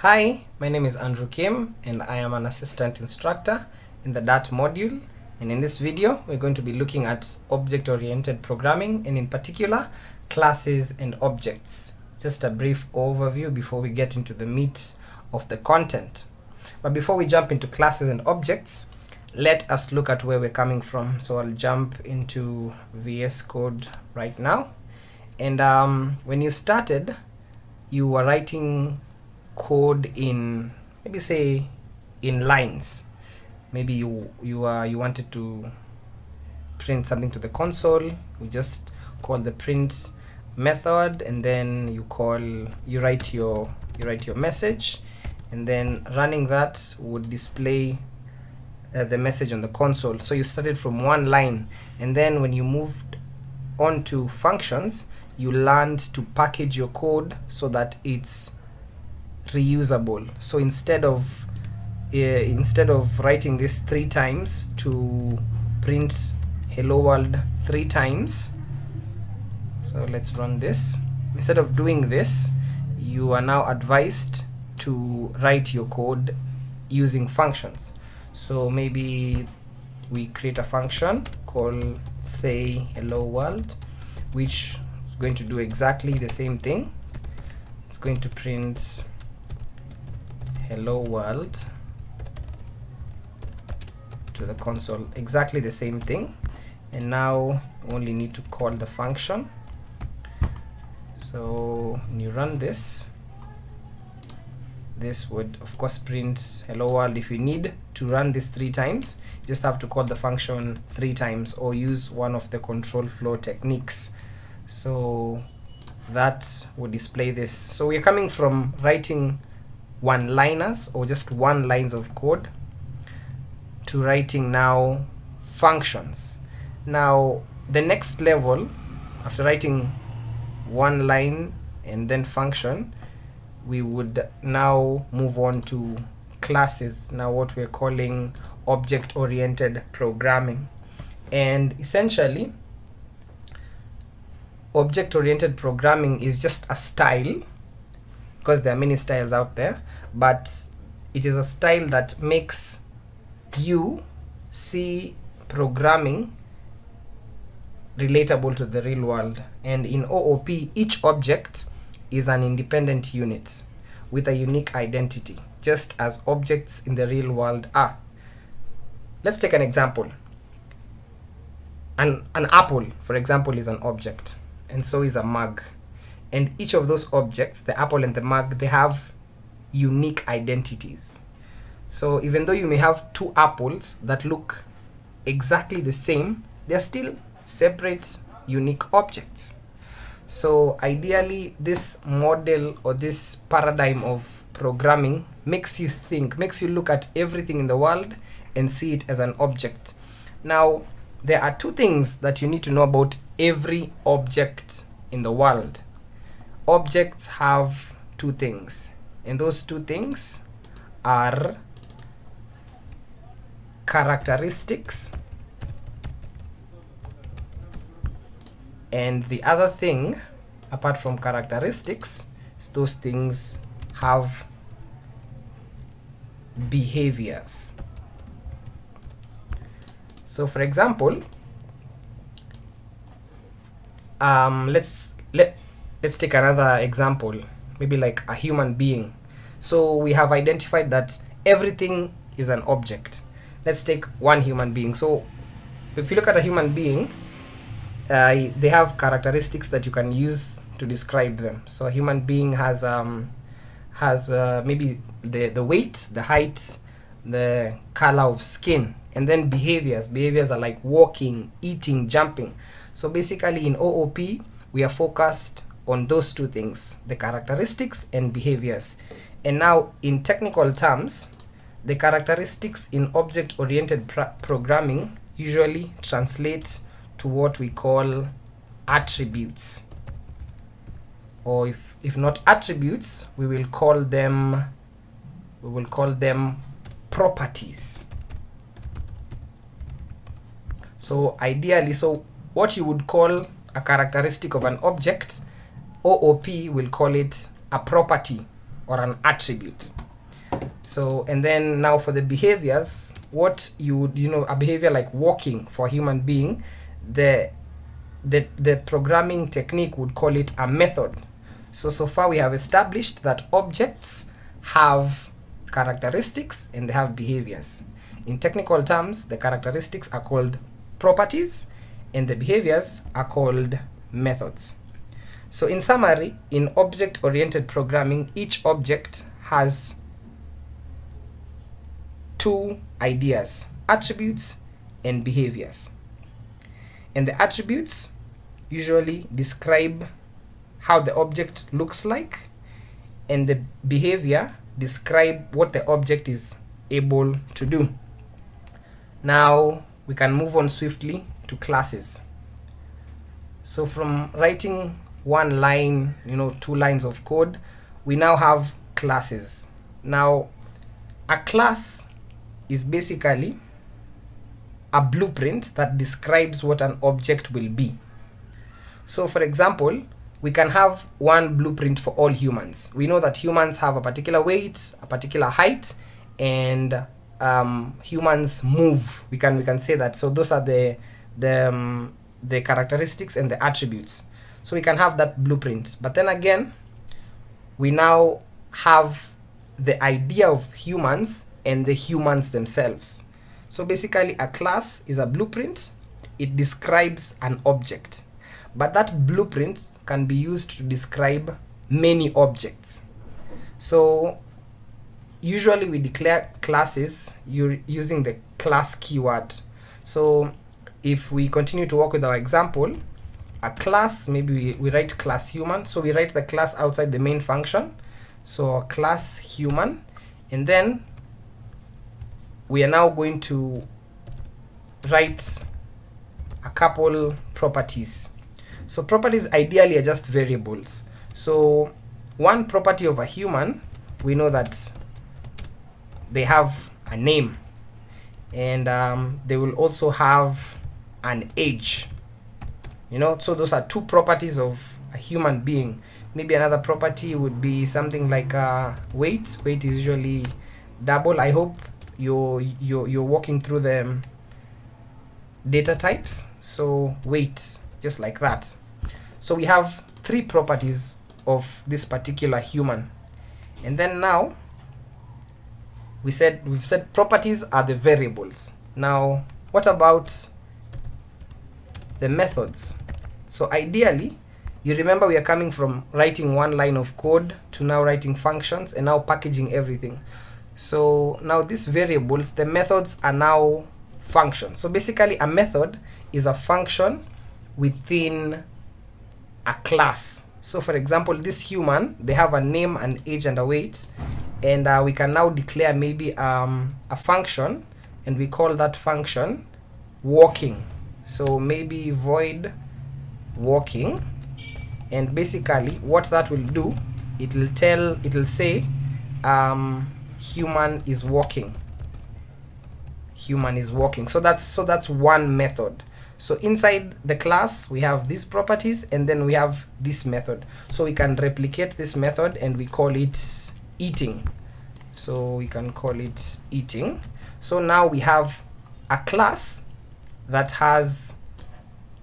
Hi, my name is Andrew Kim and I am an assistant instructor in the Dart module, and in this video we're going to be looking at object-oriented programming and in particular classes and objects. Just a brief overview before we get into the meat of the content. But before we jump into classes and objects, let us look at where we're coming from. So I'll jump into VS Code right now, and when you started you were writing code in, maybe say, in lines. Maybe you wanted to print something to the console. We just call the print method, and then you write your message, and then running that would display the message on the console. So you started from one line, and then when you moved on to functions, you learned to package your code so that it's reusable. So instead of writing this 3 times to print hello world 3 times, so let's run this. Instead of doing this, you are now advised to write your code using functions. So maybe we create a function called say hello world, which is going to do exactly the same thing. It's going to print hello world to the console, exactly the same thing, and now you only need to call the function. So when you run this would of course print hello world. If you need to run this 3 times, you just have to call the function 3 times or use one of the control flow techniques. So that would display this. So we're coming from writing one-liners or just 1 lines of code to writing now functions. Now the next level, after writing 1 line and then function, we would now move on to classes, now what we're calling object-oriented programming. And essentially object-oriented programming is just a style, because there are many styles out there, but it is a style that makes you see programming relatable to the real world. And in OOP, each object is an independent unit with a unique identity, just as objects in the real world are. Let's take an example. An apple, for example, is an object, and so is a mug. And each of those objects, the apple and the mug, they have unique identities. So even though you may have 2 apples that look exactly the same, they're still separate, unique objects. So ideally, this model or this paradigm of programming makes you think, makes you look at everything in the world and see it as an object. Now, there are 2 things that you need to know about every object in the world. Objects have 2 things, and those 2 things are characteristics, and the other thing apart from characteristics is those things have behaviors. So for example, let's take another example, maybe like a human being. So we have identified that everything is an object. Let's take one human being. So if you look at a human being, they have characteristics that you can use to describe them. So a human being has maybe the weight, the height, the color of skin, and then behaviors. Behaviors are like walking, eating, jumping. So basically in OOP, we are focused on those 2 things, the characteristics and behaviors. And now in technical terms, the characteristics in object-oriented programming usually translate to what we call attributes, or if not attributes, we will call them properties. So ideally, so what you would call a characteristic of an object, OOP will call it a property or an attribute. So, and then now for the behaviors, what you would, a behavior like walking for a human being, the programming technique would call it a method. So far we have established that objects have characteristics and they have behaviors. In technical terms, the characteristics are called properties and the behaviors are called methods. So in summary, in object-oriented programming, each object has two ideas: attributes and behaviors. And the attributes usually describe how the object looks like, and the behavior describe what the object is able to do. Now we can move on swiftly to classes. So from writing one line, 2 lines of code, we now have classes. Now a class is basically a blueprint that describes what an object will be. So for example, we can have one blueprint for all humans. We know that humans have a particular weight, a particular height, and humans move. We can say that. So those are the characteristics and the attributes. So we can have that blueprint. But then again, we now have the idea of humans and the humans themselves. So basically a class is a blueprint. It describes an object. But that blueprint can be used to describe many objects. So usually we declare classes using the class keyword. So if we continue to work with our example, a class, maybe we write class human. So we write the class outside the main function. So class human, and then we are now going to write a couple properties. So properties ideally are just variables. So one property of a human, we know that they have a name, and they will also have an age. So those are 2 properties of a human being. Maybe another property would be something like weight. Weight is usually double. I hope you're walking through the data types. So weight, just like that. So we have 3 properties of this particular human. And then now we've said properties are the variables. Now what about the methods? So ideally, you remember we are coming from writing one line of code to now writing functions and now packaging everything. So now these variables, the methods are now functions. So basically a method is a function within a class. So for example, this human, they have a name, an age, and a weight, and we can now declare maybe a function, and we call that function walking. So maybe void walking, and basically what that will do, it'll say human is walking. Human is walking. So that's one method. So inside the class we have these properties, and then we have this method. So we can replicate this method and we call it eating. So we can call it eating. So now we have a class that has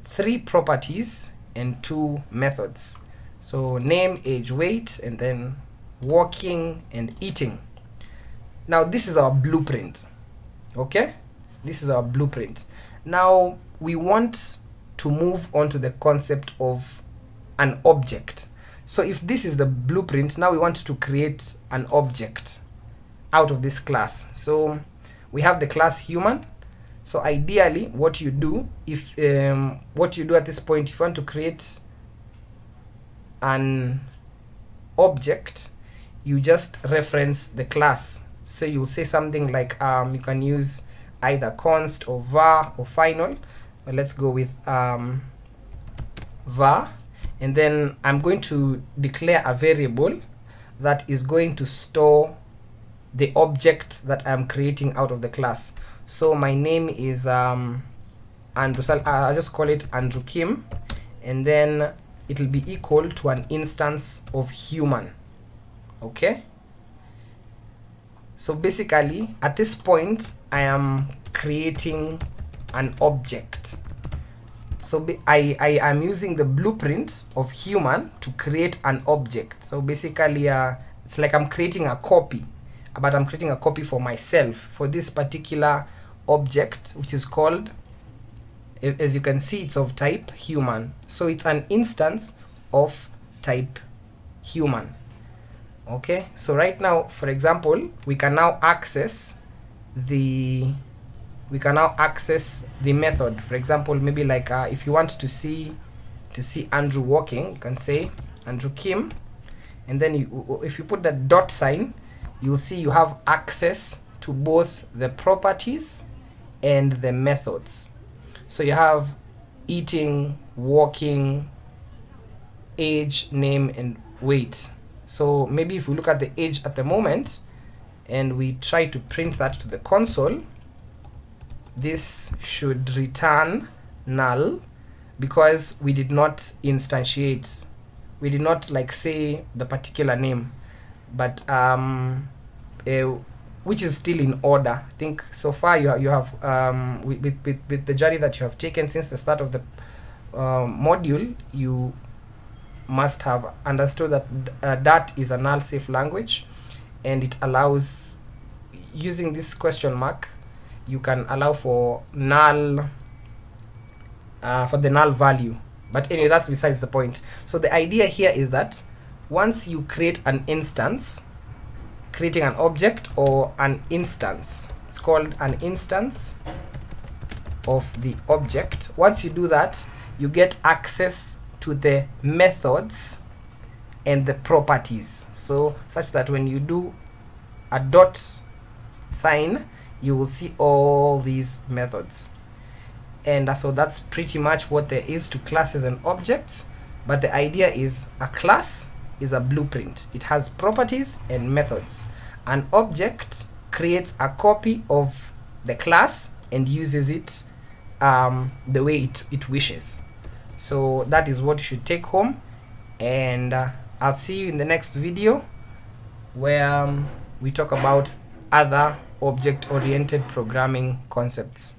3 properties and 2 methods. So name, age, weight, and then walking and eating. Now this is our blueprint. Okay, this is our blueprint. Now we want to move on to the concept of an object. So if this is the blueprint, now we want to create an object out of this class. So we have the class human. So ideally what you do, at this point, if you want to create an object, you just reference the class. So you'll say something like you can use either const or var or final. Well, let's go with var, and then I'm going to declare a variable that is going to store the object that I'm creating out of the class. So my name is Andrew. I'll just call it Andrew Kim, and then it'll be equal to an instance of human. Okay, So basically at this point I am creating an object. So I am using the blueprint of human to create an object. So basically it's like I'm creating a copy, but I'm creating a copy for myself for this particular object, which is called, as you can see, it's of type human. So it's an instance of type human. Okay, so right now, for example, we can now access the method. For example, maybe like if you want to see Andrew walking, you can say Andrew Kim, and then if you put the dot sign, you'll see you have access to both the properties and the methods. So you have eating, walking, age, name, and weight. So maybe if we look at the age at the moment and we try to print that to the console, this should return null because we did not instantiate, we did not like say the particular name, but which is still in order. I think so far you have with the journey that you have taken since the start of the module, you must have understood that Dart is a null safe language, and it allows, using this question mark, you can allow for null for the null value. But anyway, that's besides the point. So the idea here is that once you create an instance, creating an object or an instance, it's called an instance of the object. Once you do that, you get access to the methods and the properties, so such that when you do a dot sign, you will see all these methods. And so that's pretty much what there is to classes and objects. But the idea is a class is a blueprint. It has properties and methods. An object creates a copy of the class and uses it the way it wishes. So that is what you should take home, and I'll see you in the next video where we talk about other object-oriented programming concepts.